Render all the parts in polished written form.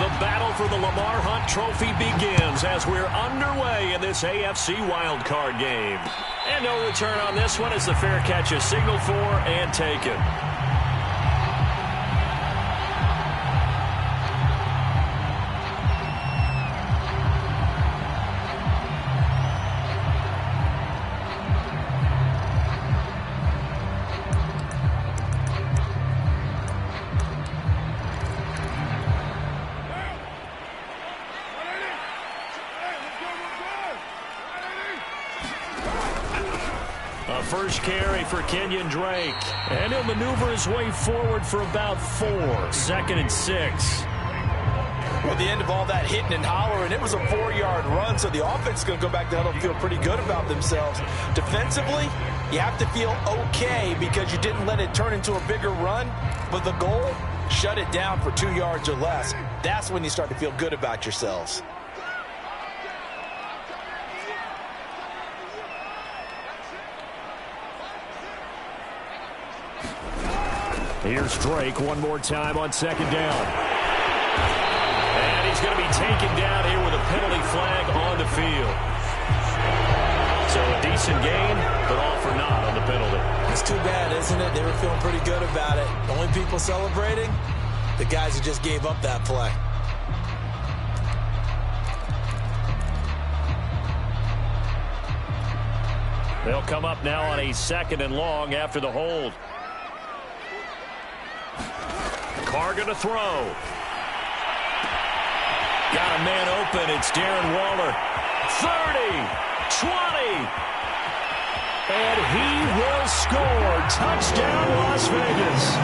The battle for the Lamar Hunt Trophy begins as we're underway in this AFC wildcard game. And no return on this one as the fair catch is signaled for and taken. First carry for Kenyon Drake. And he'll maneuver his way forward for about 4. 2nd and 6. Well, the end of all that hitting and hollering, it was a 4-yard run, so the offense is going to go back to huddle and feel pretty good about themselves. Defensively, you have to feel okay because you didn't let it turn into a bigger run, but the goal, shut it down for 2 yards or less. That's when you start to feel good about yourselves. Here's Drake one more time on 2nd down. And he's going to be taken down here with a penalty flag on the field. So a decent gain, but all for naught on the penalty. It's too bad, isn't it? They were feeling pretty good about it. The only people celebrating, the guys who just gave up that play. They'll come up now on a 2nd and long after the hold. Carr going to throw. Got a man open. It's Darren Waller. 30, 20. And he will score. Touchdown, Las Vegas.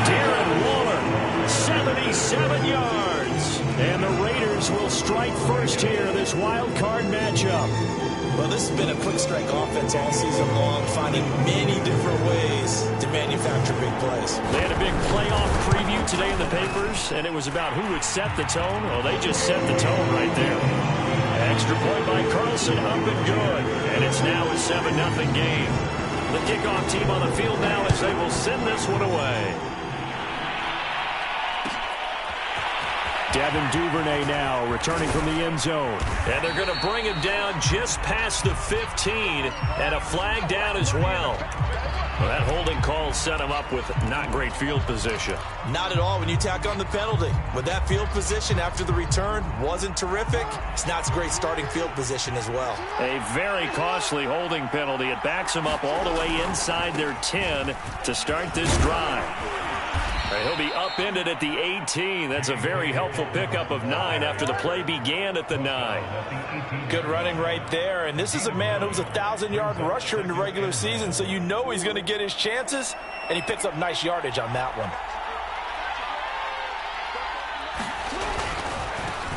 Darren Waller, 77 yards. And the Raiders will strike first here, this wild card matchup. Well, this has been a quick strike offense all season long, finding many different ways to manufacture big plays. They had a big playoff preview today in the papers, and it was about who would set the tone. Well, they just set the tone right there. Extra point by Carlson, up and good. And it's now a 7-0 game. The kickoff team on the field now as they will send this one away. Devin Duvernay now returning from the end zone. And they're going to bring him down just past the 15 and a flag down as well. Well, that holding call set him up with not great field position. Not at all when you tack on the penalty. With that field position after the return wasn't terrific, it's not great starting field position as well. A very costly holding penalty. It backs him up all the way inside their 10 to start this drive. He'll be upended at the 18. That's a very helpful pickup of 9 after the play began at the 9. Good running right there. And this is a man who was a 1,000-yard rusher in the regular season, so you know he's going to get his chances, and he picks up nice yardage on that one.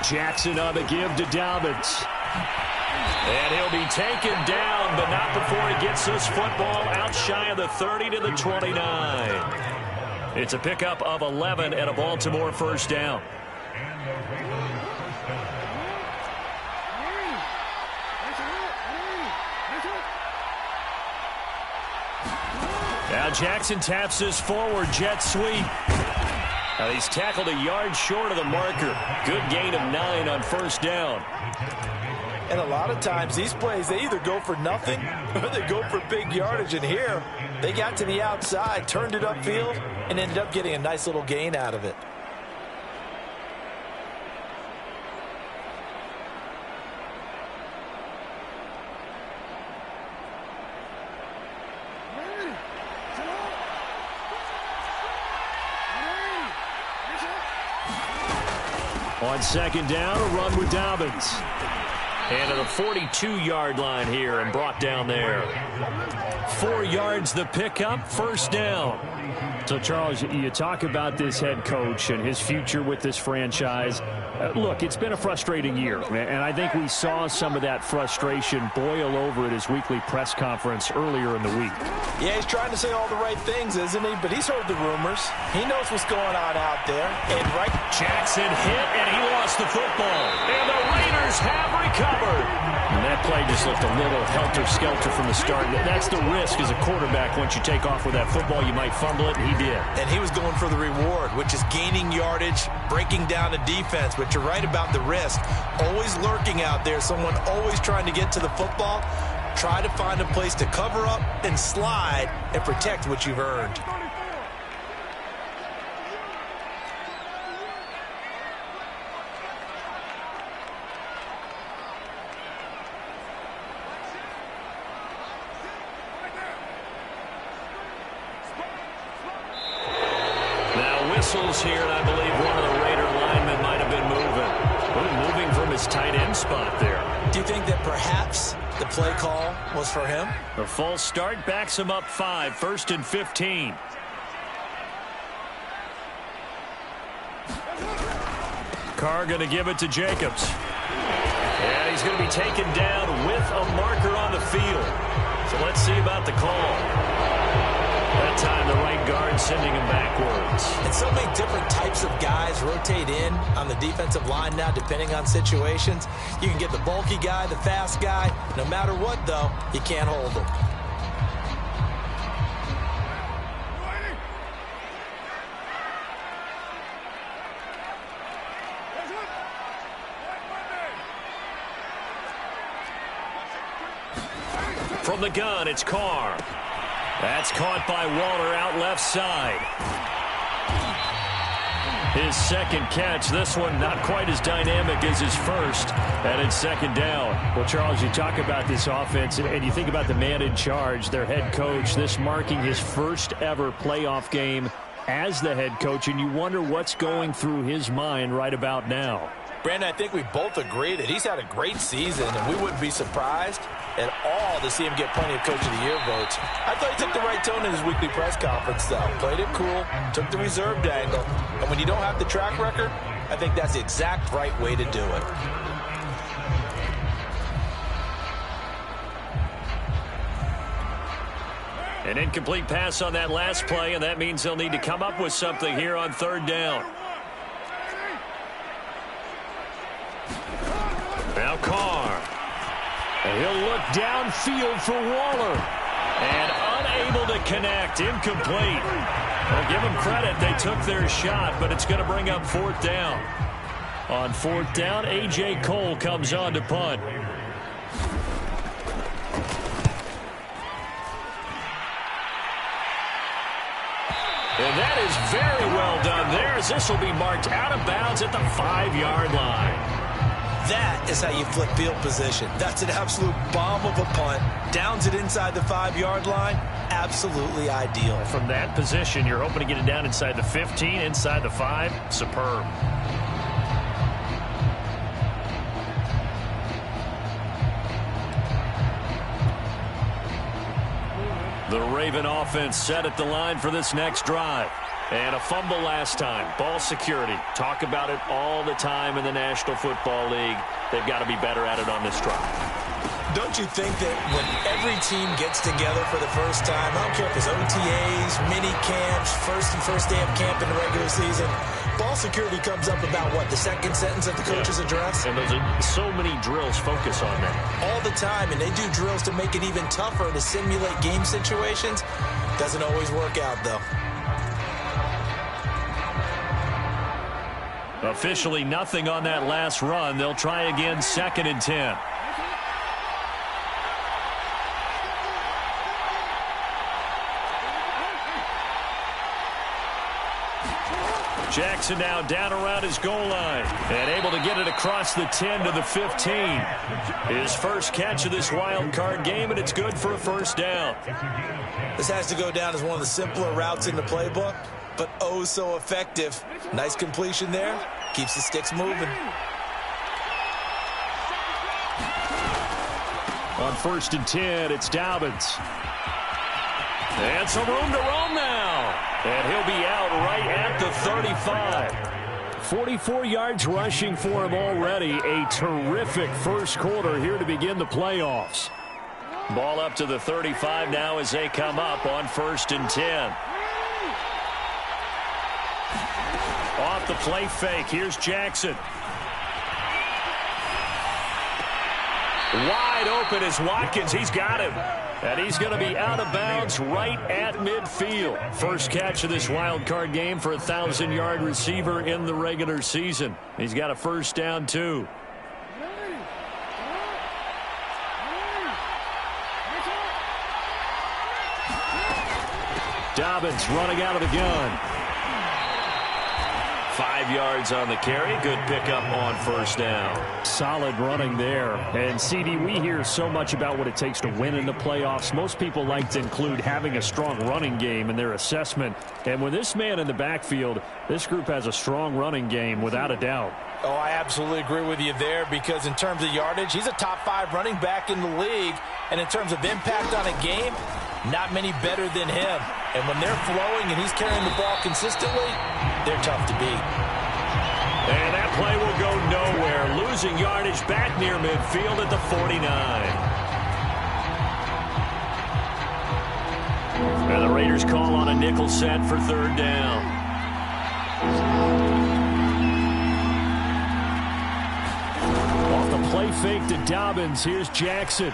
Jackson on the give to Dobbins. And he'll be taken down, but not before he gets this football out shy of the 30 to the 29. It's a pickup of 11 and a Baltimore first down. Now Jackson taps this forward jet sweep. Now he's tackled a yard short of the marker. Good gain of 9 on first down. And a lot of times these plays, they either go for nothing or they go for big yardage. And here, they got to the outside, turned it upfield, and ended up getting a nice little gain out of it. On 2nd down, a run with Dobbins. And to the 42-yard line here and brought down there. 4 yards the pickup, first down. So, Charles, you talk about this head coach and his future with this franchise. Look, it's been a frustrating year, and I think we saw some of that frustration boil over at his weekly press conference earlier in the week. Yeah, he's trying to say all the right things, isn't he? But he's heard the rumors. He knows what's going on out there. And Jackson hit, and he lost the football. And the Raiders have recovered. covered. And that play just looked a little helter-skelter from the start. That's the risk as a quarterback. Once you take off with that football, you might fumble it, and he did. And he was going for the reward, which is gaining yardage, breaking down the defense. But you're right about the risk. Always lurking out there, someone always trying to get to the football. Try to find a place to cover up and slide and protect what you've earned. Whistles here, and I believe one of the Raider linemen might have been moving from his tight end spot there. Do you think that perhaps the play call was for him? The false start backs him up 5, 1st and 15. Carr going to give it to Jacobs. And he's going to be taken down with a marker on the field. So let's see about the call. That time the right guard sending him backwards. And so many different types of guys rotate in on the defensive line now depending on situations. You can get the bulky guy, the fast guy. No matter what, though, you can't hold them. From the gun, it's Carr. That's caught by Waller out left side. His second catch. This one not quite as dynamic as his first. And it's 2nd down. Well, Charles, you talk about this offense, and you think about the man in charge, their head coach, this marking his first ever playoff game as the head coach, and you wonder what's going through his mind right about now. Brandon, I think we both agree that he's had a great season, and we wouldn't be surprised at all to see him get plenty of Coach of the Year votes. I thought he took the right tone in his weekly press conference, though. Played it cool, took the reserved angle, and when you don't have the track record, I think that's the exact right way to do it. An incomplete pass on that last play, and that means they'll need to come up with something here on 3rd down. Now Carr. And he'll look downfield for Waller. And unable to connect. Incomplete. Well, give them credit. They took their shot, but it's going to bring up 4th down. On 4th down, A.J. Cole comes on to punt. And that is very well done there, as this will be marked out of bounds at the 5-yard line. That is how you flip field position. That's an absolute bomb of a punt. Downs it inside the 5-yard line. Absolutely ideal. From that position, you're hoping to get it down inside the 15, inside the 5. Superb. The Raven offense set at the line for this next drive. And a fumble last time. Ball security. Talk about it all the time in the National Football League. They've got to be better at it on this drive. Don't you think that when every team gets together for the first time, I don't care if it's OTAs, mini camps, first day of camp in the regular season, ball security comes up about, what, the second sentence of the coach's address? And those are so many drills focus on that. All the time, and they do drills to make it even tougher to simulate game situations. Doesn't always work out, though. Officially nothing on that last run. They'll try again, 2nd and 10. Jackson now down around his goal line and able to get it across the 10 to the 15. His first catch of this wild card game, and it's good for a 1st down. This has to go down as one of the simpler routes in the playbook, but oh so effective. Nice completion there. Keeps the sticks moving. On 1st and 10, it's Dobbins. And some room to roam now. And he'll be out right at the 35. 44 yards rushing for him already. A terrific first quarter here to begin the playoffs. Ball up to the 35 now as they come up on 1st and 10. Off the play fake. Here's Jackson. Wide open is Watkins. He's got him. And he's going to be out of bounds right at midfield. First catch of this wild card game for a 1,000-yard receiver in the regular season. He's got a first down, too. Dobbins running out of the gun. 5 yards on the carry. Good pickup on first down. Solid running there. And, CD, we hear so much about what it takes to win in the playoffs. Most people like to include having a strong running game in their assessment. And with this man in the backfield, this group has a strong running game without a doubt. Oh, I absolutely agree with you there, because in terms of yardage, he's a top 5 running back in the league. And in terms of impact on a game, not many better than him. And when they're flowing and he's carrying the ball consistently, they're tough to beat. And that play will go nowhere. Losing yardage back near midfield at the 49. And the Raiders call on a nickel set for third down. Off the play fake to Dobbins. Here's Jackson.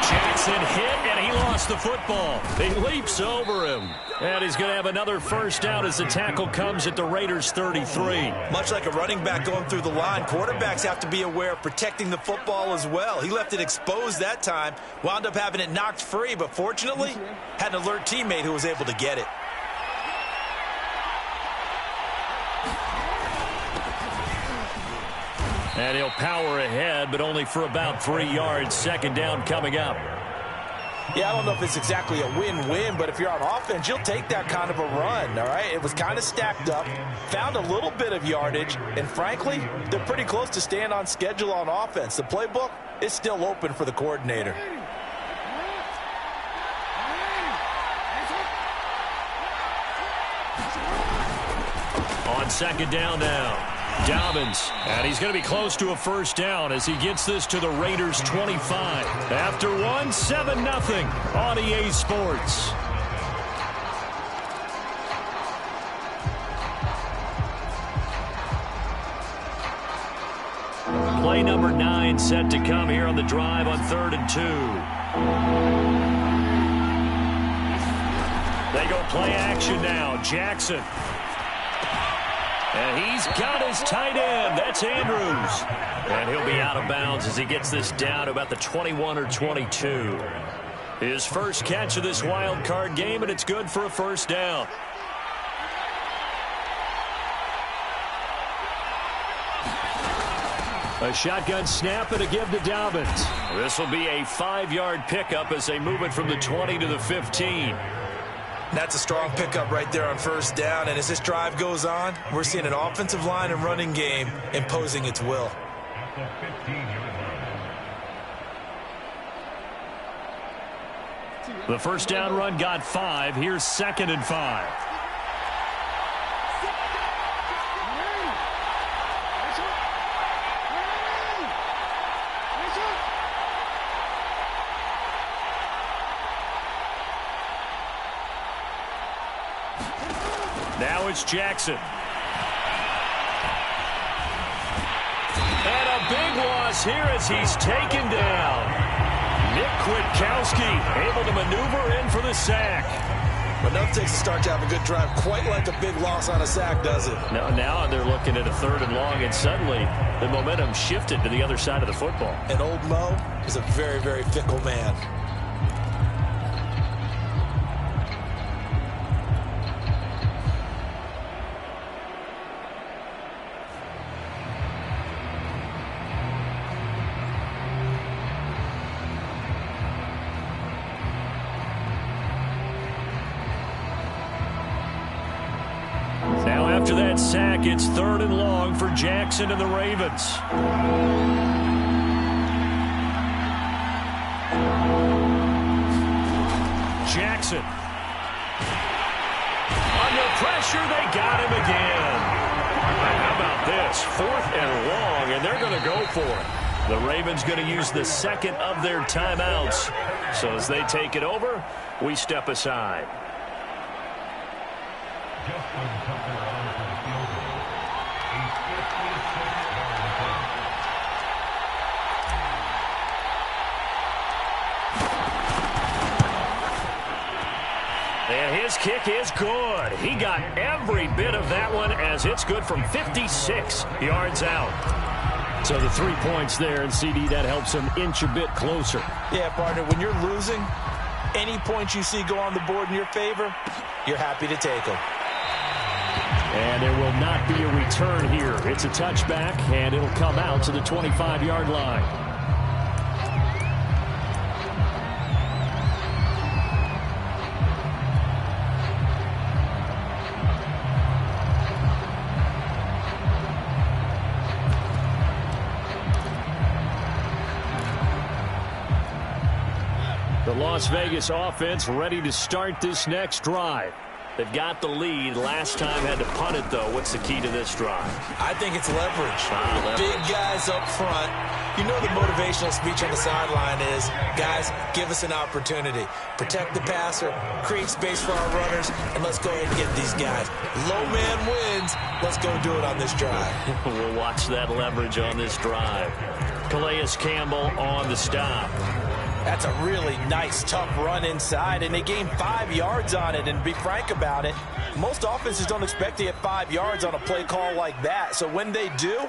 Jackson hit, and he lost the football. He leaps over him. And he's going to have another first down as the tackle comes at the Raiders' 33. Much like a running back going through the line, quarterbacks have to be aware of protecting the football as well. He left it exposed that time, wound up having it knocked free, but fortunately had an alert teammate who was able to get it. And he'll power ahead, but only for about 3 yards. Second down coming up. Yeah, I don't know if it's exactly a win-win, but if you're on offense, you'll take that kind of a run, all right? It was kind of stacked up, found a little bit of yardage, and frankly, they're pretty close to staying on schedule on offense. The playbook is still open for the coordinator. On second down now. Dobbins, and he's going to be close to a first down as he gets this to the Raiders' 25. After one, 7-0 on EA Sports. Play number 9 set to come here on the drive on 3rd and 2. They go play action now. Jackson. And he's got his tight end. That's Andrews. And he'll be out of bounds as he gets this down to about the 21 or 22. His first catch of this wild card game, and it's good for a first down. A shotgun snap and a give to Dobbins. This will be a 5-yard pickup as they move it from the 20 to the 15. That's a strong pickup right there on first down, and as this drive goes on, we're seeing an offensive line and running game imposing its will. The first down run got 5. Here's 2nd and 5. Now it's Jackson. And a big loss here as he's taken down. Nick Kwiatkowski able to maneuver in for the sack. Enough takes to start to have a good drive. Quite like a big loss on a sack, does it? Now they're looking at a 3rd and long, and suddenly the momentum shifted to the other side of the football. And old Mo is a very, very fickle man. After that sack, it's 3rd and long for Jackson and the Ravens. Jackson. Under pressure, they got him again. How about this? 4th and long, and they're going to go for it. The Ravens going to use the 2nd of their timeouts. So as they take it over, we step aside. And his kick is good. He got every bit of that one as it's good from 56 yards out. So the 3 points there, and CD, that helps him inch a bit closer. Yeah, partner, when you're losing, any points you see go on the board in your favor, you're happy to take them. And there will not be a return here. It's a touchback, and it'll come out to the 25-yard line. The Las Vegas offense ready to start this next drive. They've got the lead. Last time had to punt it, though. What's the key to this drive? I think it's leverage. Leverage. Big guys up front. You know the motivational speech on the sideline is, guys, give us an opportunity. Protect the passer, create space for our runners, and let's go ahead and get these guys. Low man wins. Let's go do it on this drive. We'll watch that leverage on this drive. Calais Campbell on the stop. That's a really nice, tough run inside, and they gained 5 yards on it. And to be frank about it, most offenses don't expect to get 5 yards on a play call like that. So when they do,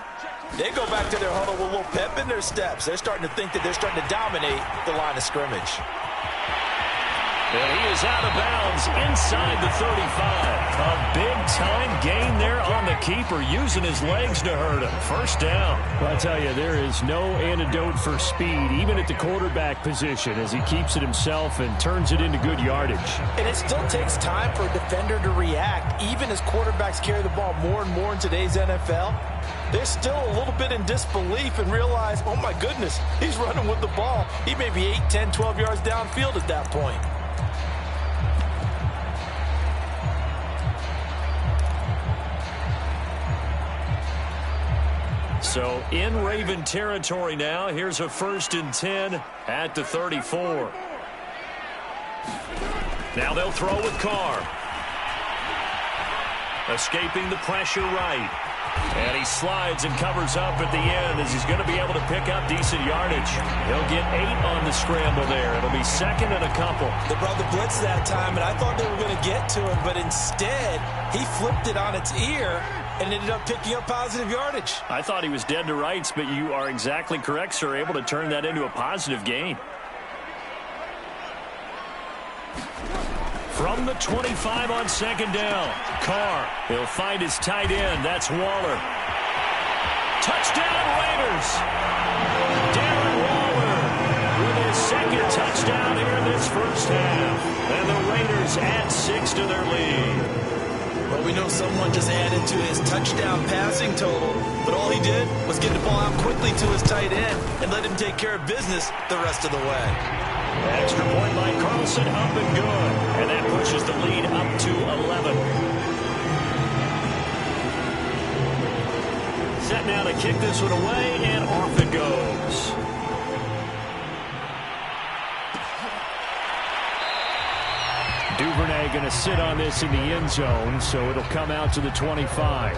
they go back to their huddle with a little pep in their steps. They're starting to think that they're starting to dominate the line of scrimmage. And he is out of bounds inside the 35. A big-time gain there on the keeper, using his legs to hurt him. First down. Well, I tell you, there is no antidote for speed, even at the quarterback position, as he keeps it himself and turns it into good yardage. And it still takes time for a defender to react, even as quarterbacks carry the ball more and more in today's NFL. They're still a little bit in disbelief and realize, oh, my goodness, he's running with the ball. He may be 8, 10, 12 yards downfield at that point. So in Raven territory now. Here's a 1st and 10 at the 34. Now they'll throw with Carr. Escaping the pressure right. And he slides and covers up at the end as he's going to be able to pick up decent yardage. He'll get 8 on the scramble there. It'll be 2nd and a couple. They brought the blitz that time, and I thought they were going to get to him, but instead he flipped it on its ear and ended up picking up positive yardage. I thought he was dead to rights, but you are exactly correct, sir. Able to turn that into a positive gain. From the 25 on 2nd down. Carr. He'll find his tight end. That's Waller. Touchdown, Raiders. Darren Waller with his 2nd touchdown here in this first half. And the Raiders add 6 to their lead. Well, we know someone just added to his touchdown passing total, but all he did was get the ball out quickly to his tight end and let him take care of business the rest of the way. Extra point by Carlson, up and good. And that pushes the lead up to 11. Set now to kick this one away, and off it goes. Duvernay going to sit on this in the end zone, so it'll come out to the 25.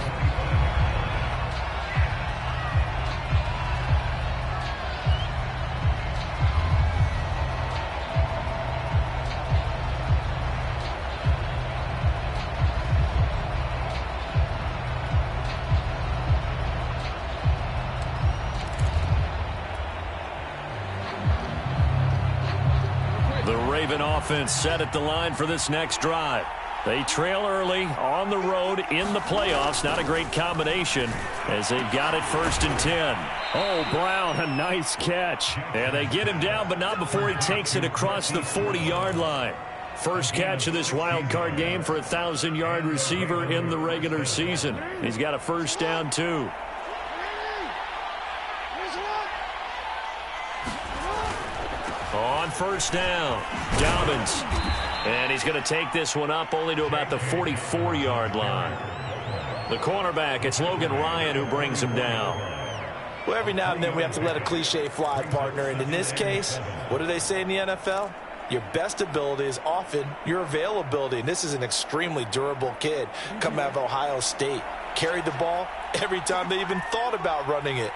Offense set at the line for this next drive. They trail early on the road in the playoffs. Not a great combination as they've got it 1st and 10. Oh, Brown, a nice catch. And they get him down, but not before he takes it across the 40-yard line. First catch of this wild card game for a 1,000-yard receiver in the regular season. He's got a first down, too. On 1st down, Dobbins. And he's going to take this one up only to about the 44-yard line. The cornerback, it's Logan Ryan who brings him down. Well, every now and then we have to let a cliche fly, partner. And in this case, what do they say in the NFL? Your best ability is often your availability. And this is an extremely durable kid coming out of Ohio State. Carried the ball every time they even thought about running it.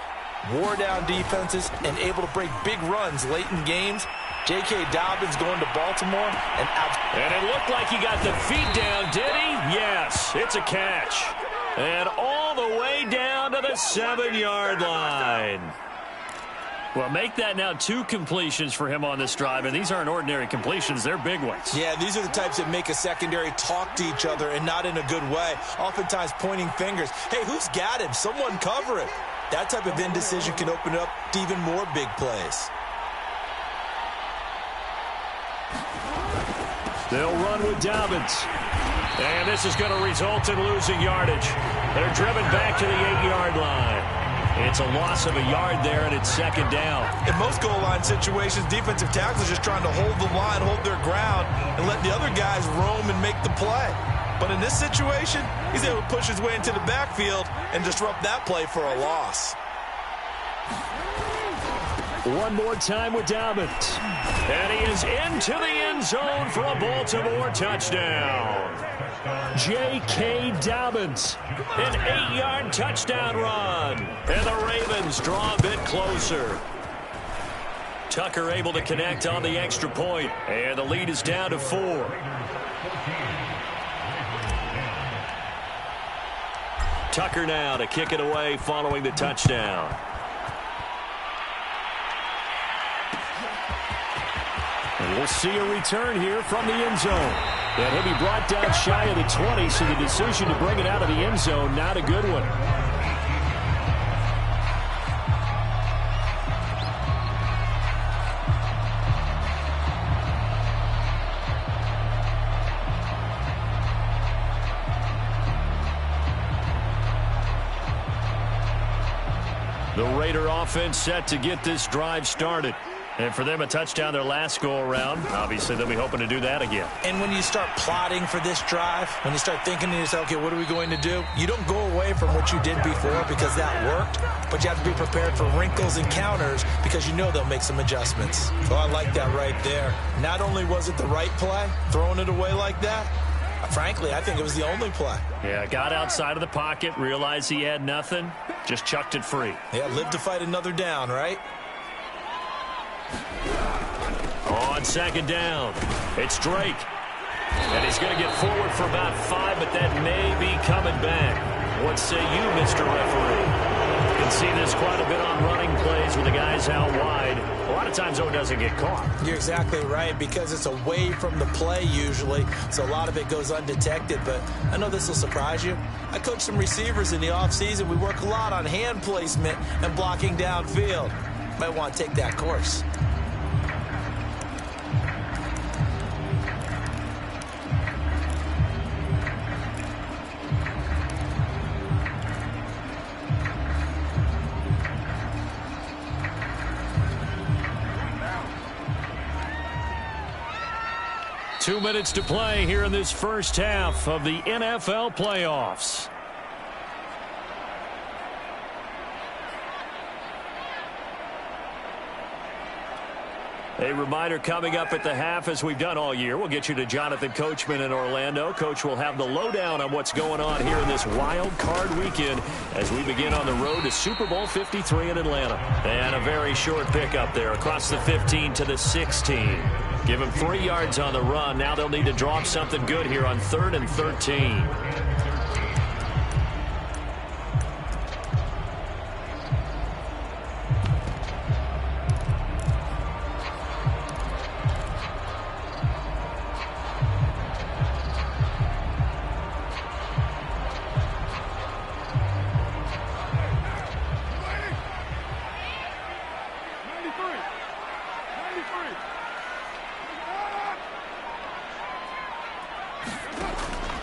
Wore down defenses and able to break big runs late in games J.K. Dobbins going to Baltimore. And it looked like he got the feet down, did he? Yes, it's a catch. And all the way down to the 7-yard line. Well, make that now 2 completions for him on this drive, and these aren't ordinary completions. They're big ones. Yeah, these are the types that make a secondary talk to each other and not in a good way. Oftentimes pointing fingers. Hey, who's got him? Someone cover it. That type of indecision can open up to even more big plays. They'll run with Dobbins. And this is going to result in losing yardage. They're driven back to the 8-yard line. It's a loss of a yard there, and it's second down. In most goal line situations, defensive tackles are just trying to hold the line, hold their ground, and let the other guys roam and make the play. But in this situation, he's able to push his way into the backfield and disrupt that play for a loss. One more time with Dobbins. And he is into the end zone for a Baltimore touchdown. J.K. Dobbins, an 8-yard touchdown run. And the Ravens draw a bit closer. Tucker able to connect on the extra point. And the lead is down to 4. Tucker now to kick it away following the touchdown. And we'll see a return here from the end zone. And he'll be brought down shy of the 20, so the decision to bring it out of the end zone, not a good one. The Raider offense set to get this drive started. And for them, a touchdown their last go-around. Obviously, they'll be hoping to do that again. And when you start plotting for this drive, when you start thinking to yourself, okay, what are we going to do? You don't go away from what you did before because that worked, but you have to be prepared for wrinkles and counters because you know they'll make some adjustments. So I like that right there. Not only was it the right play, throwing it away like that, frankly, I think it was the only play. Yeah, got outside of the pocket, realized he had nothing, just chucked it free. Yeah, live to fight another down, right? On second down, it's Drake. And he's going to get forward for about 5, but that may be coming back. What say you, Mr. Referee? You can see this quite a bit on running plays with the guys out wide. A lot of times, though, it doesn't get caught. You're exactly right, because it's away from the play usually, so a lot of it goes undetected. But I know this will surprise you. I coach some receivers in the offseason. We work a lot on hand placement and blocking downfield. Might want to take that course. Two minutes to play here in this first half of the NFL playoffs. A reminder coming up at the half, as we've done all year. We'll get you to Jonathan Coachman in Orlando. Coach will have the lowdown on what's going on here in this wild card weekend as we begin on the road to Super Bowl 53 in Atlanta. And a very short pickup there across the 15 to the 16. Give him 3 yards on the run. Now they'll need to draw up something good here on 3rd and 13.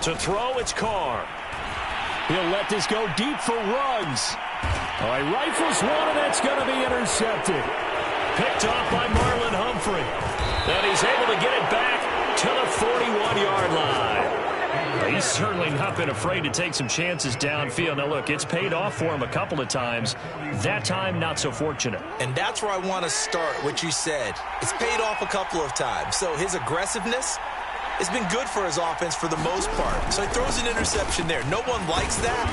To throw, it's Carr. He'll let this go deep for Ruggs. All right, rifles one, and that's going to be intercepted. Picked off by Marlon Humphrey. And he's able to get it back to the 41-yard line. He's certainly not been afraid to take some chances downfield. Now, look, it's paid off for him a couple of times. That time, not so fortunate. And that's where I want to start, what you said. It's paid off a couple of times. So his aggressiveness has been good for his offense for the most part. So he throws an interception there. No one likes that,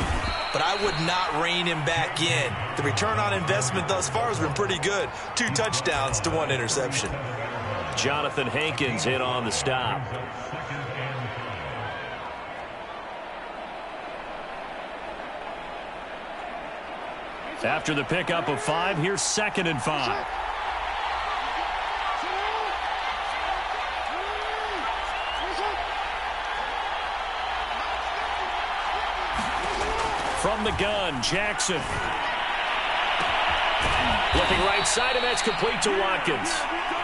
but I would not rein him back in. The return on investment thus far has been pretty good. 2 touchdowns to 1 interception. Jonathan Hankins in on the stop. After the pickup of 5, here's 2nd and 5. From the gun, Jackson. Looking right side, and that's complete to Watkins.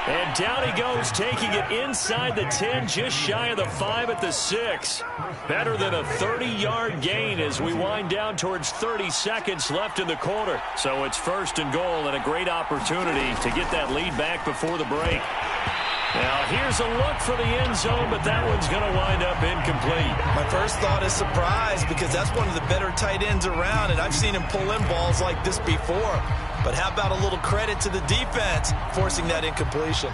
And down he goes, taking it inside the 10, just shy of the 5 at the 6. Better than a 30-yard gain as we wind down towards 30 seconds left in the quarter. So it's 1st and goal, and a great opportunity to get that lead back before the break. Now, here's a look for the end zone, but that one's going to wind up incomplete. My first thought is surprise, because that's one of the better tight ends around, and I've seen him pull in balls like this before. But how about a little credit to the defense forcing that incompletion?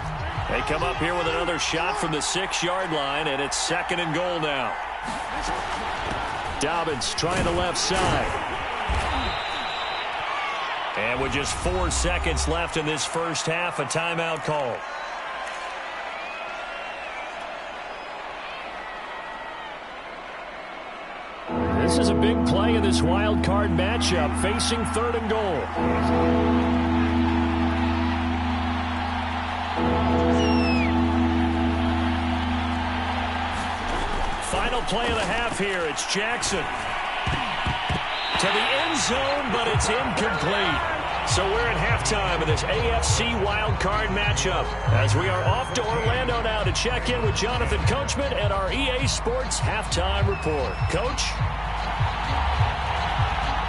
They come up here with another shot from the 6-yard line, and it's 2nd and goal now. Dobbins trying the left side. And with just 4 seconds left in this first half, a timeout call. This is a big play in this wild card matchup, facing 3rd and goal. Final play of the half here. It's Jackson to the end zone, but it's incomplete. So we're at halftime of this AFC wild card matchup as we are off to Orlando now to check in with Jonathan Coachman and our EA Sports halftime report. Coach?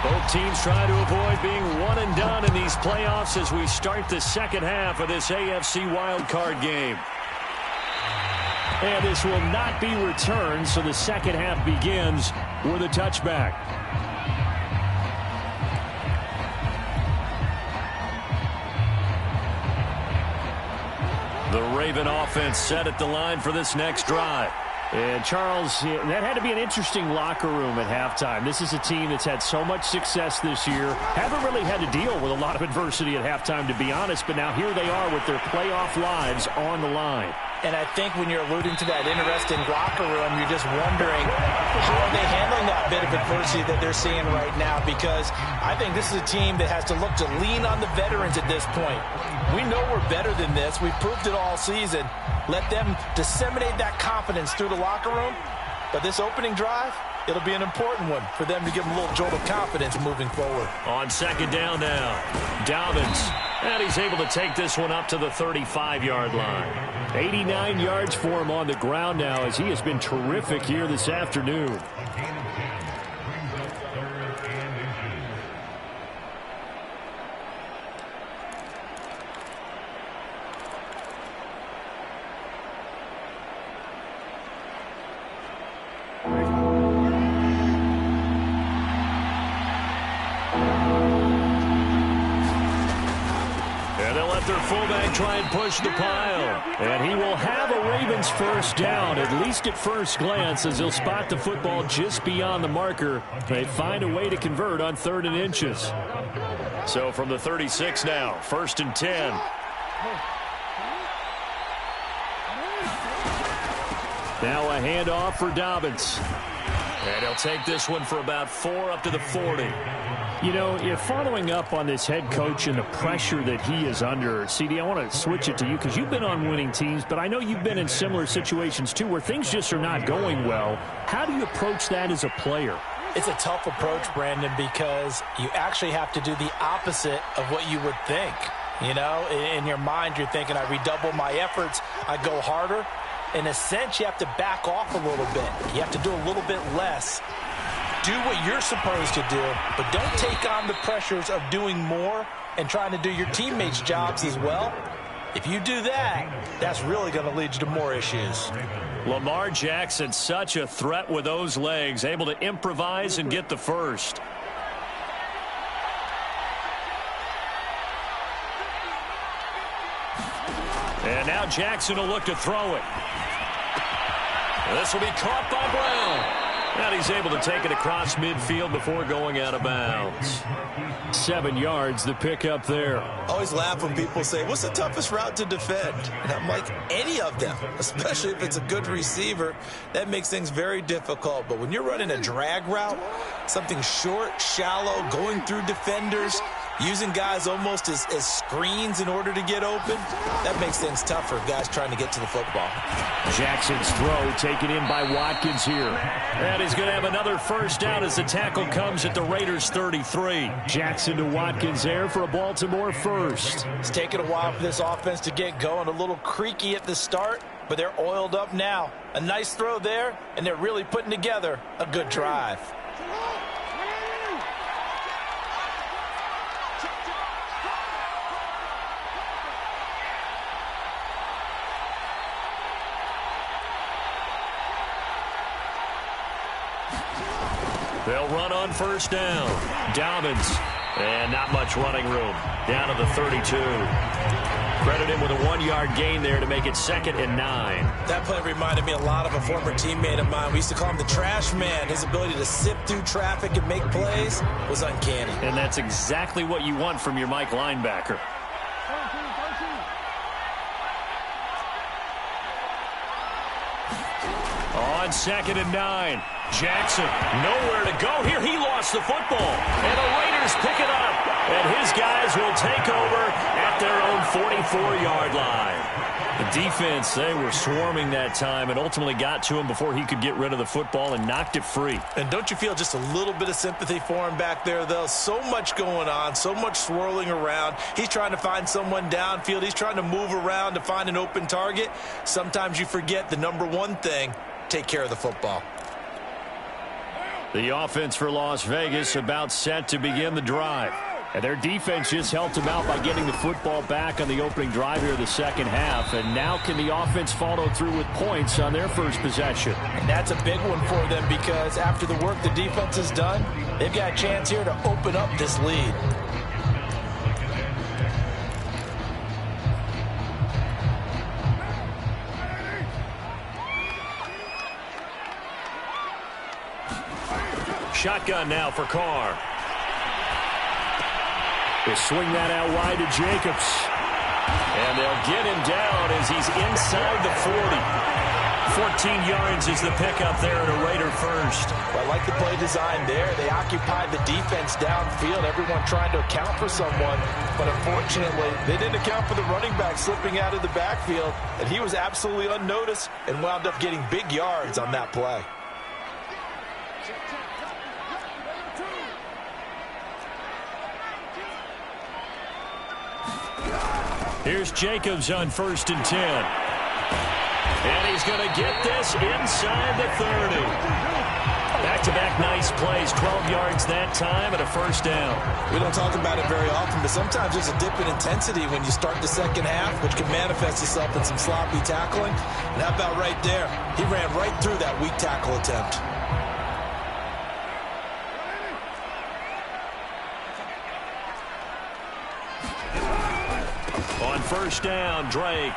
Both teams trying to avoid being one and done in these playoffs as we start the second half of this AFC wildcard game. And this will not be returned, so the second half begins with a touchback. The Raven offense set at the line for this next drive. And, Charles, that had to be an interesting locker room at halftime. This is a team that's had so much success this year. Haven't really had to deal with a lot of adversity at halftime, to be honest. But now here they are with their playoff lives on the line. And I think when you're alluding to that interesting locker room, you're just wondering how are they handling that bit of adversity that they're seeing right now, because I think this is a team that has to look to lean on the veterans at this point. We know we're better than this. We've proved it all season. Let them disseminate that confidence through the locker room. But this opening drive, it'll be an important one for them to give them a little jolt of confidence moving forward. On 2nd down now, Dobbins. And he's able to take this one up to the 35-yard line. 89 yards for him on the ground now as he has been terrific here this afternoon. Their fullback try and push the pile. And he will have a Ravens first down, at least at first glance, as he'll spot the football just beyond the marker. They find a way to convert on 3rd and inches. So from the 36 now, 1st and 10. Now a handoff for Dobbins. And he'll take this one for about 4 up to the 40. You know, if following up on this head coach and the pressure that he is under, CD, I want to switch it to you because you've been on winning teams, but I know you've been in similar situations too where things just are not going well. How do you approach that as a player? It's a tough approach, Brandon, because you actually have to do the opposite of what you would think. You know, in your mind, you're thinking, I redouble my efforts, I go harder. In a sense, you have to back off a little bit. You have to do a little bit less. Do what you're supposed to do, but don't take on the pressures of doing more and trying to do your teammates' jobs as well. If you do that, that's really going to lead you to more issues. Lamar Jackson, such a threat with those legs, able to improvise and get the first. And now Jackson will look to throw it. This will be caught by Brown. And he's able to take it across midfield before going out of bounds. 7 yards, the pickup there. Always laugh when people say, what's the toughest route to defend? And I'm like, any of them, especially if it's a good receiver. That makes things very difficult. But when you're running a drag route, something short, shallow, going through defenders, using guys almost as screens in order to get open, that makes things tough for guys trying to get to the football. Jackson's throw taken in by Watkins here. And he's going to have another first down as the tackle comes at the Raiders' 33. Jackson to Watkins there for a Baltimore first. It's taken a while for this offense to get going. A little creaky at the start, but they're oiled up now. A nice throw there, and they're really putting together a good drive. They'll run on first down. Dobbins. And not much running room. Down to the 32. Credit him with a 1-yard gain there to make it 2nd and 9. That play reminded me a lot of a former teammate of mine. We used to call him the trash man. His ability to sift through traffic and make plays was uncanny. And that's exactly what you want from your Mike linebacker. On 2nd and 9. Jackson, nowhere to go here. He lost the football. And the Raiders pick it up. And his guys will take over at their own 44-yard line. The defense, they were swarming that time and ultimately got to him before he could get rid of the football and knocked it free. And don't you feel just a little bit of sympathy for him back there, though? So much going on, so much swirling around. He's trying to find someone downfield. He's trying to move around to find an open target. Sometimes you forget the number one thing, take care of the football. The offense for Las Vegas about set to begin the drive. And their defense just helped them out by getting the football back on the opening drive here of the second half. And now can the offense follow through with points on their first possession? And that's a big one for them because after the work the defense has done, they've got a chance here to open up this lead. Shotgun now for Carr. They swing that out wide to Jacobs. And they'll get him down as he's inside the 40. 14 yards is the pickup there at a Raider first. Well, I like the play design there. They occupied the defense downfield, everyone trying to account for someone. But unfortunately, they didn't account for the running back slipping out of the backfield. And he was absolutely unnoticed and wound up getting big yards on that play. Here's Jacobs on 1st and 10. And he's going to get this inside the 30. Back-to-back nice plays, 12 yards that time and a first down. We don't talk about it very often, but sometimes there's a dip in intensity when you start the second half, which can manifest itself in some sloppy tackling. And how about right there? He ran right through that weak tackle attempt. On first down, Drake.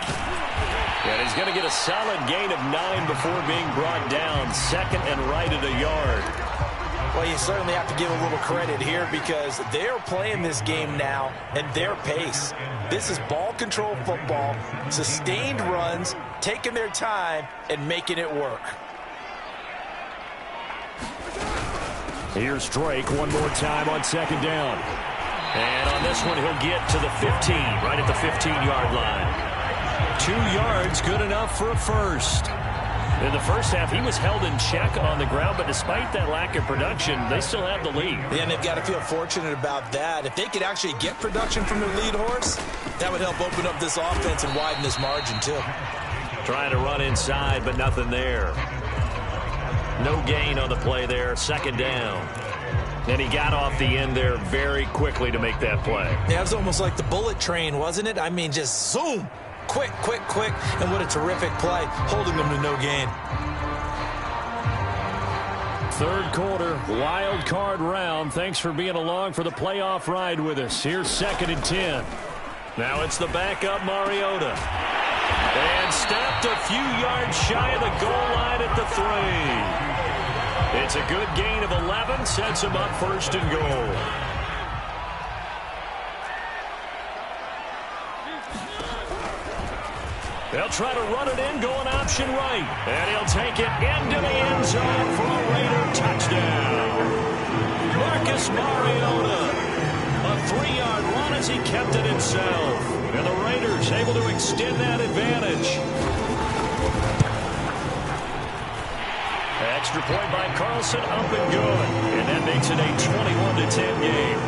And he's going to get a solid gain of 9 before being brought down. 2nd and right at a yard. Well, you certainly have to give a little credit here because they're playing this game now at their pace. This is ball control football, sustained runs, taking their time and making it work. Here's Drake one more time on 2nd down. And on this one, he'll get to the 15, right at the 15-yard line. 2 yards, good enough for a first. In the first half, he was held in check on the ground, but despite that lack of production, they still have the lead. Yeah, and they've got to feel fortunate about that. If they could actually get production from their lead horse, that would help open up this offense and widen this margin, too. Trying to run inside, but nothing there. No gain on the play there, 2nd down. And he got off the end there very quickly to make that play. Yeah, it was almost like the bullet train, wasn't it? I mean, just zoom. Quick, quick, quick. And what a terrific play, holding them to no gain. 3rd quarter, wild card round. Thanks for being along for the playoff ride with us. Here's 2nd and 10. Now it's the backup Mariota. And stopped a few yards shy of the goal line at the 3. It's a good gain of 11, sets him up first and goal. They'll try to run it in, going option right. And he'll take it into the end zone for a Raider touchdown. Marcus Mariota. A 3-yard run as he kept it himself. And the Raiders able to extend that advantage. Extra point by Carlson, up and good. And that makes it a 21-10 game.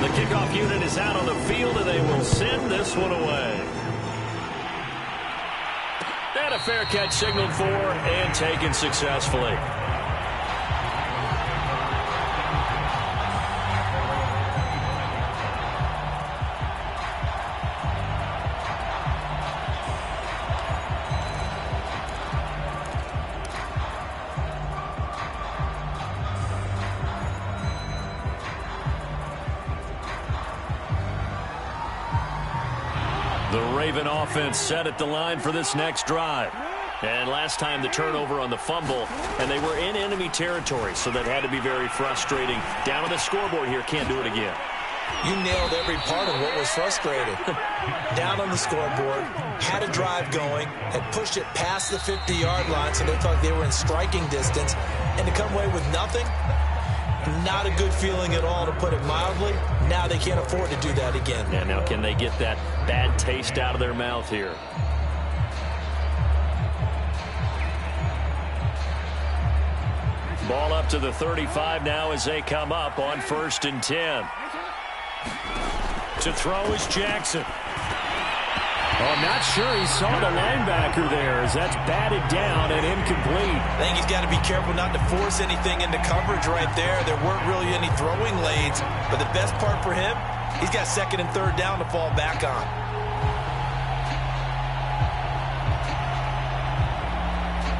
The kickoff unit is out on the field, and they will send this one away. And a fair catch signaled for and taken successfully. The Raven offense set at the line for this next drive. And last time the turnover on the fumble, and they were in enemy territory, so that had to be very frustrating. Down on the scoreboard here, can't do it again. You nailed every part of what was frustrating. Down on the scoreboard, had a drive going, had pushed it past the 50-yard line, so they thought they were in striking distance, and to come away with nothing, not a good feeling at all, to put it mildly. Now they can't afford to do that again. Yeah, now can they get that bad taste out of their mouth here? Ball up to the 35 now as they come up on 1st and 10. To throw is Jackson. Oh, I'm not sure he saw the linebacker there, as that's batted down and incomplete. I think he's got to be careful not to force anything into coverage right there. There weren't really any throwing lanes, but the best part for him, he's got 2nd and 3rd down to fall back on.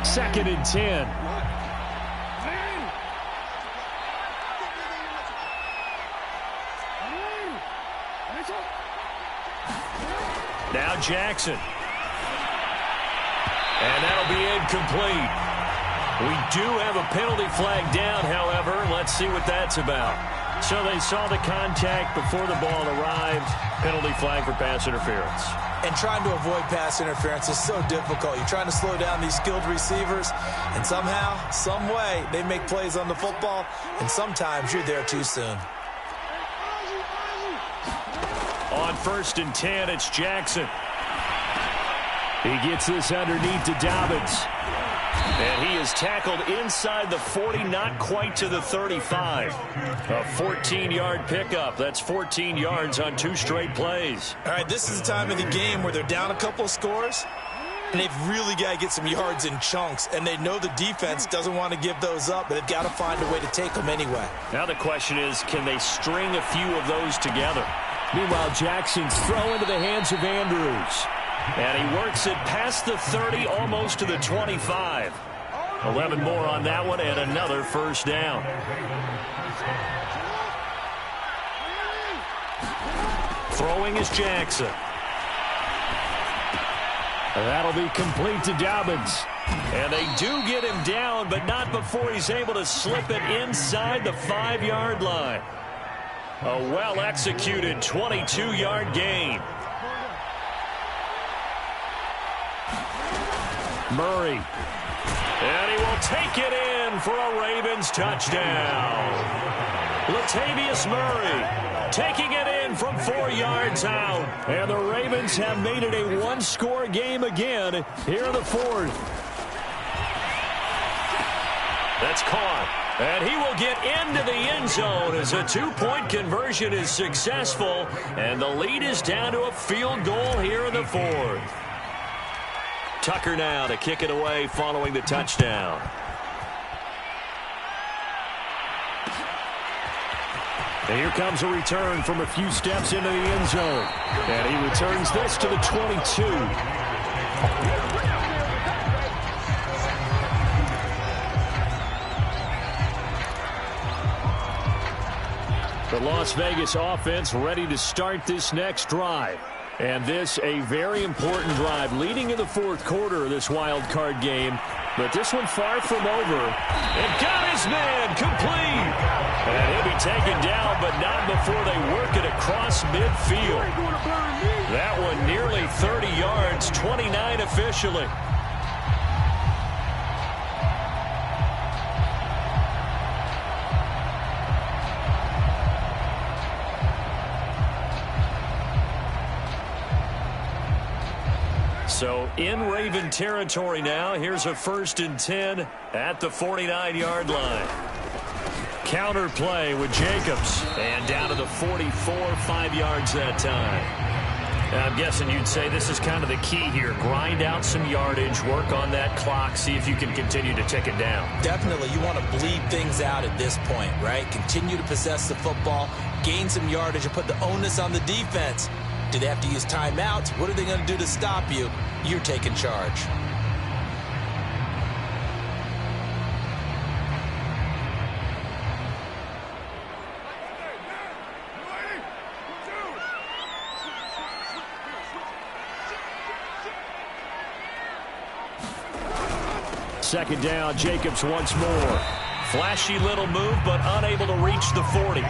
Second and 10. Now Jackson. And that'll be incomplete. We do have a penalty flag down, however. Let's see what that's about. So they saw the contact before the ball arrived. Penalty flag for pass interference. And trying to avoid pass interference is so difficult. You're trying to slow down these skilled receivers, and somehow, some way, they make plays on the football, and sometimes you're there too soon. On 1st and 10, it's Jackson. He gets this underneath to Dobbins. And he is tackled inside the 40, not quite to the 35. A 14-yard pickup. That's 14 yards on 2 straight plays. All right, this is the time of the game where they're down a couple of scores, and they've really got to get some yards in chunks, and they know the defense doesn't want to give those up, but they've got to find a way to take them anyway. Now the question is, can they string a few of those together? Meanwhile, Jackson's throw into the hands of Andrews. And he works it past the 30, almost to the 25. 11 more on that one, and another first down. Throwing is Jackson. That'll be complete to Dobbins. And they do get him down, but not before he's able to slip it inside the 5-yard line. A well-executed 22-yard gain. Murray. And he will take it in for a Ravens touchdown. Latavius Murray taking it in from 4 yards out. And the Ravens have made it a one-score game again here in the 4th. That's caught. And he will get into the end zone as a 2-point conversion is successful. And the lead is down to a field goal here in the 4th. Tucker now to kick it away following the touchdown. And here comes a return from a few steps into the end zone. And he returns this to the 22. The Las Vegas offense ready to start this next drive. And this a very important drive leading in the 4th quarter of this wild card game. But this one far from over. And got his man complete. And he'll be taken down, but not before they work it across midfield. That one nearly 30 yards, 29 officially. So in Raven territory now. Here's a 1st and 10 at the 49-yard line. Counter play with Jacobs. And down to the 44, 5 yards that time. I'm guessing you'd say this is kind of the key here. Grind out some yardage, work on that clock, see if you can continue to tick it down. Definitely. You want to bleed things out at this point, right? Continue to possess the football, gain some yardage, and put the onus on the defense. Do they have to use timeouts? What are they going to do to stop you? You're taking charge. Second down, Jacobs once more. Flashy little move, but unable to reach the 40.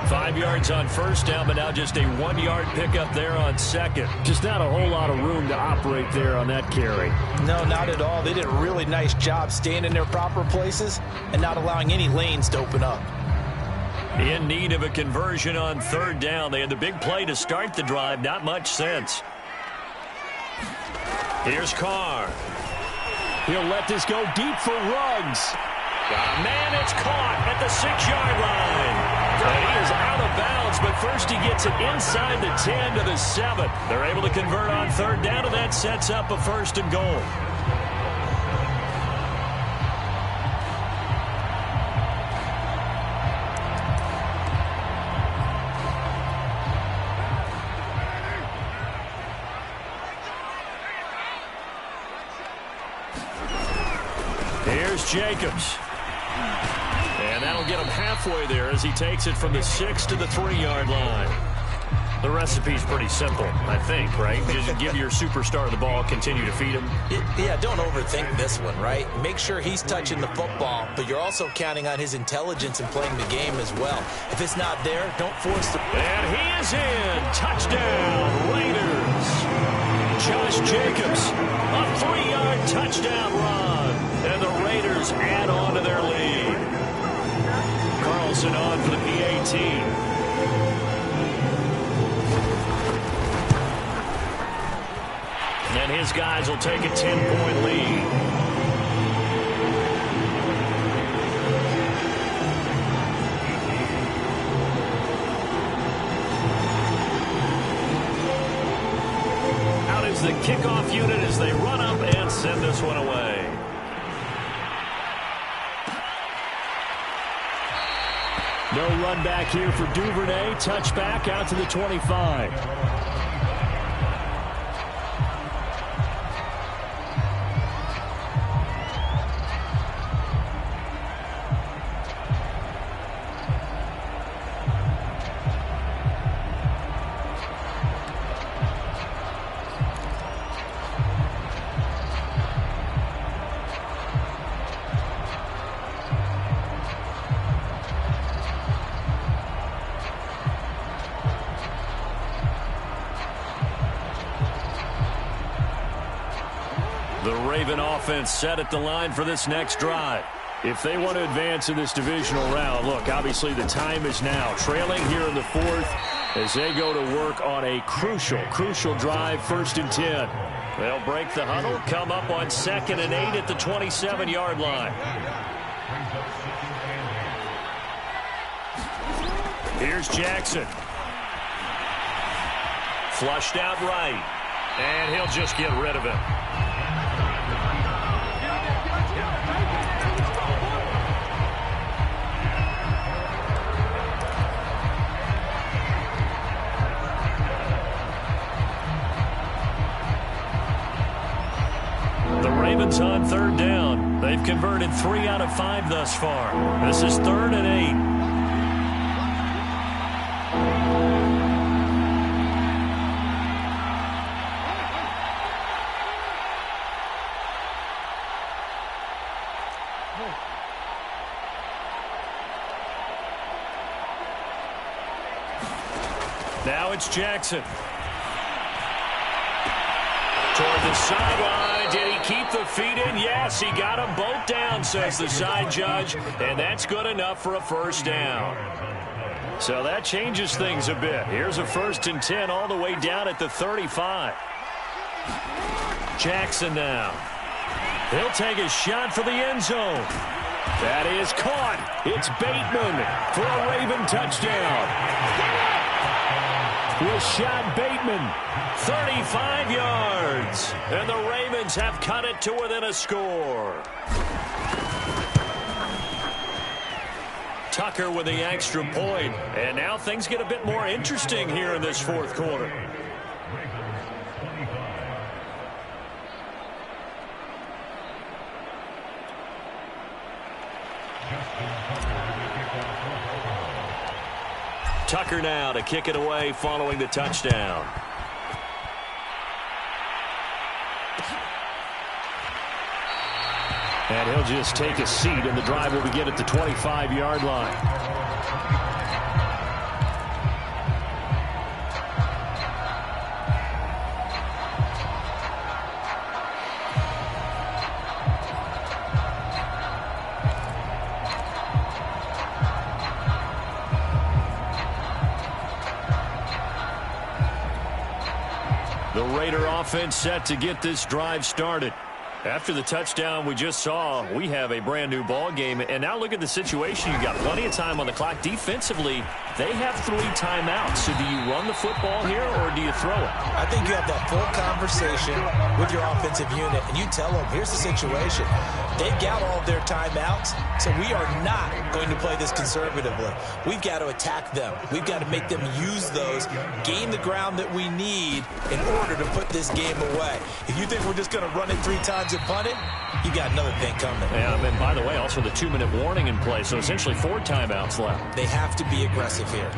5 yards on 1st down, but now just a 1-yard pickup there on 2nd. Just not a whole lot of room to operate there on that carry. No, not at all. They did a really nice job staying in their proper places and not allowing any lanes to open up. In need of a conversion on 3rd down. They had the big play to start the drive. Not much sense. Here's Carr. He'll let this go deep for Ruggs. Man, it's caught at the 6-yard line. And he is out of bounds, but first he gets it inside the 10 to the 7. They're able to convert on 3rd down, and that sets up a 1st and goal. Here's Jacobs. And that'll get him halfway there as he takes it from the 6 to the 3-yard line. The recipe's pretty simple, I think, right? Just give your superstar the ball, continue to feed him. Yeah, don't overthink this one, right? Make sure he's touching the football, but you're also counting on his intelligence in playing the game as well. If it's not there, don't force the... And he is in. Touchdown, Raiders. Josh Jacobs, a 3-yard touchdown run. And the Raiders add on to their lead. Carlson on for the PAT. And his guys will take a 10-point lead. Out is the kickoff unit as they run up and send this one away. No run back here for Duvernay. Touchback out to the 25. The Raven offense set at the line for this next drive. If they want to advance in this divisional round, look, obviously the time is now. Trailing here in the 4th as they go to work on a crucial drive, 1st and 10. They'll break the huddle, come up on 2nd and 8 at the 27-yard line. Here's Jackson. Flushed out right. And he'll just get rid of him. The Ravens on 3rd down. They've converted 3 out of 5 thus far. This is 3rd and 8. Now it's Jackson. Toward the sideline. Did he keep the feet in? Yes, he got them both down, says the side judge. And that's good enough for a first down. So that changes things a bit. Here's a 1st and 10 all the way down at the 35. Jackson now. He'll take a shot for the end zone. That is caught. It's Bateman for a Raven touchdown. Rashad Bateman, 35 yards. And the Ravens have cut it to within a score. Tucker with the extra point. And now things get a bit more interesting here in this 4th quarter. Tucker now to kick it away following the touchdown. And he'll just take a seat, and the drive will begin at the 25-yard line. The Raider offense set to get this drive started. After the touchdown we just saw, we have a brand new ball game. And now look at the situation. You got plenty of time on the clock. Defensively, they have 3 timeouts. So do you run the football here or do you throw it? I think you have that full conversation with your offensive unit, and you tell them, here's the situation. They've got all of their timeouts, so we are not going to play this conservatively. We've got to attack them. We've got to make them use those, gain the ground that we need in order to put this game away. If you think we're just going to run it 3 times and punt it, you got another thing coming. Yeah, and by the way, also the 2-minute warning in play, so essentially 4 timeouts left. They have to be aggressive here.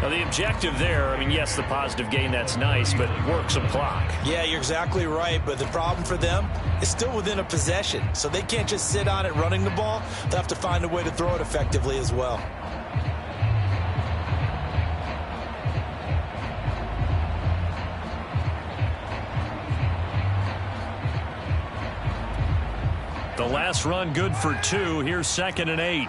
Now, the objective there, I mean, yes, the positive gain, that's nice, but work some clock. Yeah, you're exactly right, but the problem for them is still within a possession, so they can't just sit on it running the ball. They'll have to find a way to throw it effectively as well. The last run good for 2. Here's 2nd and 8.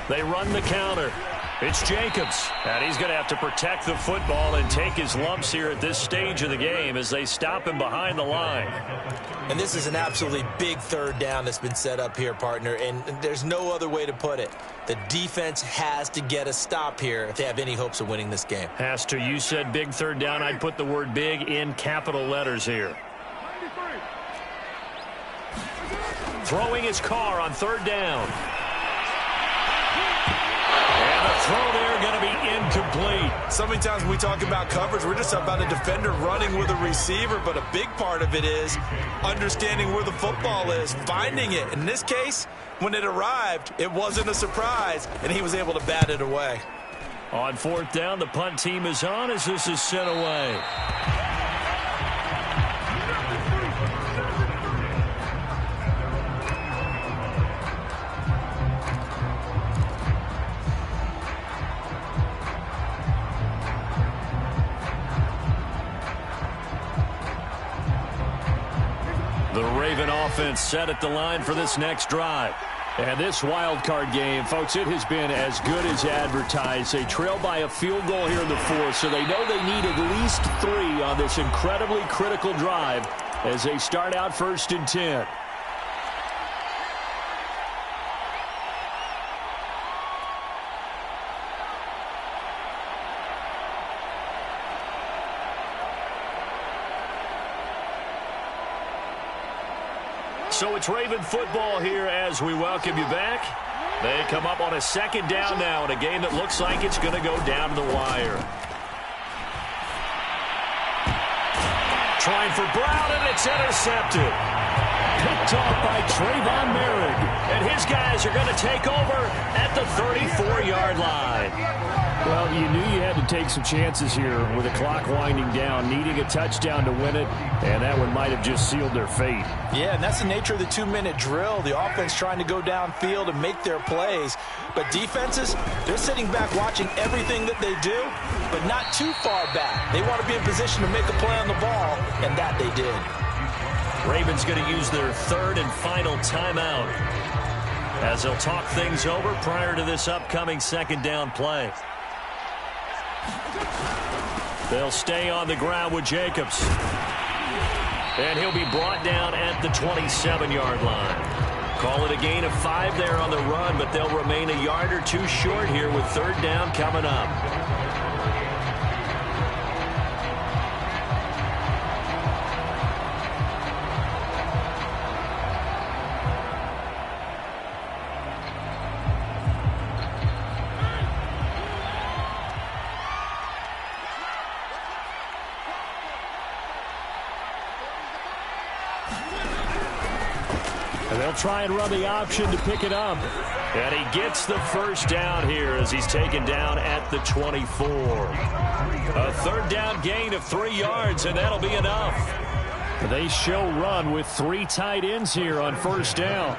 They run the counter. It's Jacobs, and he's going to have to protect the football and take his lumps here at this stage of the game as they stop him behind the line. And this is an absolutely big 3rd down that's been set up here, partner, and there's no other way to put it. The defense has to get a stop here if they have any hopes of winning this game. Has to. You said big 3rd down. I'd put the word big in capital letters here. Throwing his car on 3rd down. Throw there going to be incomplete. So many times when we talk about coverage, we're just about a defender running with a receiver, but a big part of it is understanding where the football is, finding it. In this case, when it arrived, it wasn't a surprise, and he was able to bat it away. On 4th down, the punt team is on as this is sent away. The Raven offense set at the line for this next drive. And this wild card game, folks, it has been as good as advertised. They trail by a field goal here in the 4th, so they know they need at least 3 on this incredibly critical drive as they start out 1st and 10. So it's Raven football here as we welcome you back. They come up on a 2nd down now in a game that looks like it's going to go down to the wire. Trying for Brown, and it's intercepted. Picked off by Trayvon Merrick. And his guys are going to take over at the 34-yard line. Well, you knew you had to take some chances here with the clock winding down, needing a touchdown to win it, and that one might have just sealed their fate. Yeah, and that's the nature of the 2-minute drill. The offense trying to go downfield and make their plays. But defenses, they're sitting back watching everything that they do, but not too far back. They want to be in position to make a play on the ball, and that they did. Ravens going to use their third and final timeout as they'll talk things over prior to this upcoming second down play. They'll stay on the ground with Jacobs. And he'll be brought down at the 27-yard line. Call it a gain of 5 there on the run, but they'll remain a yard or two short here with third down coming up. They'll try and run the option to pick it up. And he gets the first down here as he's taken down at the 24. A third down gain of 3 yards, and that'll be enough. They show run with 3 tight ends here on first down.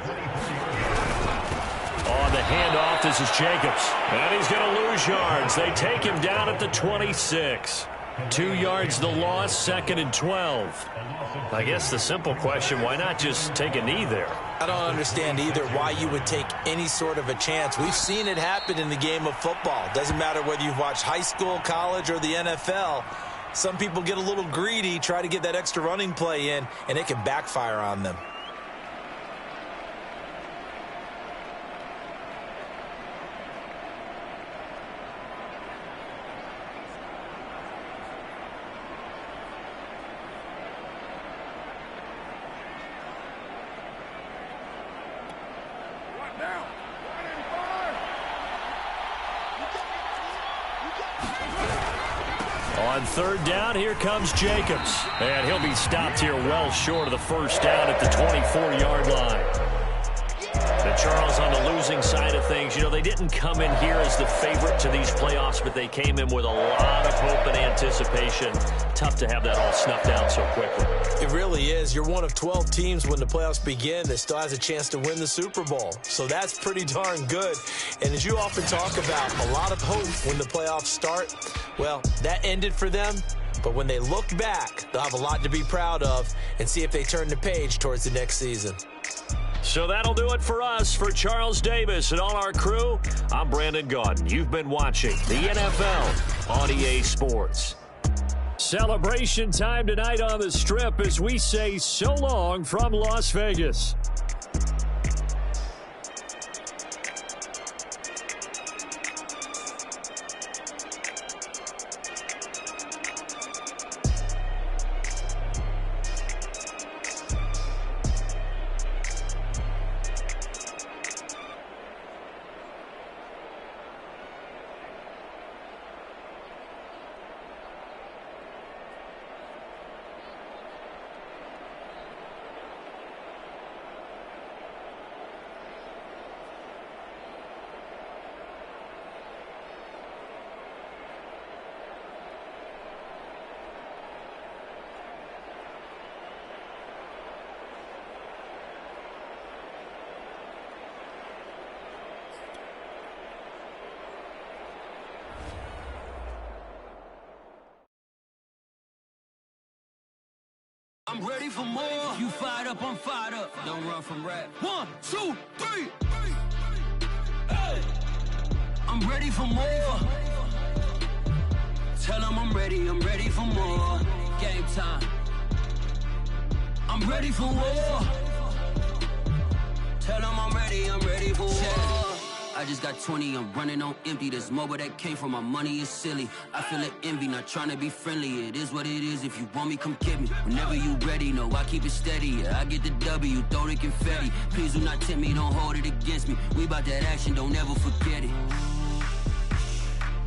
On the handoff, this is Jacobs. And he's going to lose yards. They take him down at the 26. 2 yards the loss, 2nd and 12. I guess the simple question, why not just take a knee there? I don't understand either why you would take any sort of a chance. We've seen it happen in the game of football. Doesn't matter whether you've watched high school, college, or the NFL. Some people get a little greedy, try to get that extra running play in, and it can backfire on them. On third down, here comes Jacobs. And he'll be stopped here well short of the first down at the 24-yard line. The Charles on the losing side of things. You know, they didn't come in here as the favorite to these playoffs, but they came in with a lot of hope and anticipation. Tough to have that all snuffed out so quickly. It really is. You're one of 12 teams when the playoffs begin that still has a chance to win the Super Bowl. So that's pretty darn good. And as you often talk about, a lot of hope when the playoffs start. Well, that ended for them. But when they look back, they'll have a lot to be proud of and see if they turn the page towards the next season. So that'll do it for us. For Charles Davis and all our crew, I'm Brandon Gaudin. You've been watching the NFL on EA Sports. Celebration time tonight on the Strip as we say so long from Las Vegas. I'm ready for more. You fired up, I'm fired up. Don't run from rap. 1, 2, 3. Hey. I'm ready for more. Tell them I'm ready for more. Game time. I'm ready for war. Tell them I'm ready for war. I just got 20, I'm running on empty. This mobile that came from my money is silly. I feel it envy, not trying to be friendly. It is what it is, if you want me, come get me. Whenever you ready, no, I keep it steady. Yeah, I get the W, throw the confetti. Please do not tempt me, don't hold it against me. We bout that action, don't ever forget it.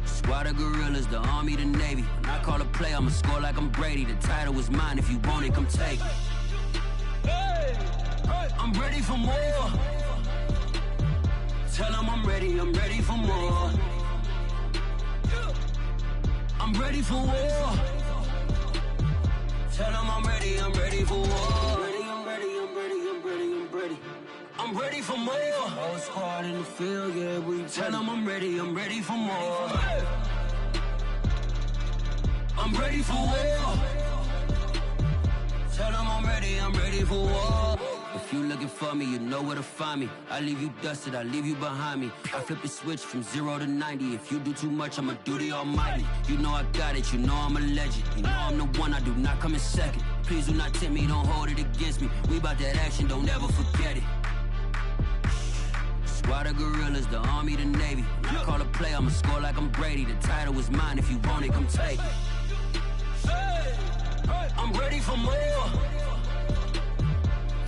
Squad of gorillas, the army, the navy. When I call a play, I'ma score like I'm Brady. The title is mine, if you want it, come take it. Hey, I'm ready for more. Tell them I'm ready for more. I'm ready for war. Tell them I'm ready for war. I'm ready for more. Whole squad in the field, yeah, we tell them I'm ready for more. I'm ready for war. Tell them I'm ready for war. If you looking for me, you know where to find me. I leave you dusted, I leave you behind me. I flip the switch from 0 to 90. If you do too much, I'ma do the almighty. You know I got it, you know I'm a legend. You know I'm the one, I do not come in second. Please do not tempt me, don't hold it against me. We about that action, don't ever forget it. Squad of gorillas, the army, the navy. When I call a play, I'ma score like I'm Brady. The title is mine, if you want it, come take it. I'm ready for more.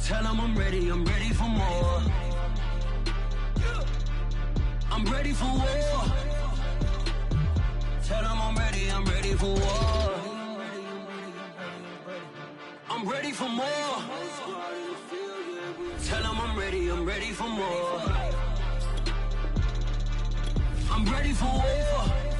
Tell them I'm ready for more. I'm ready for war. Tell them I'm ready for war. I'm ready for more. Tell them I'm ready for more. I'm ready for war.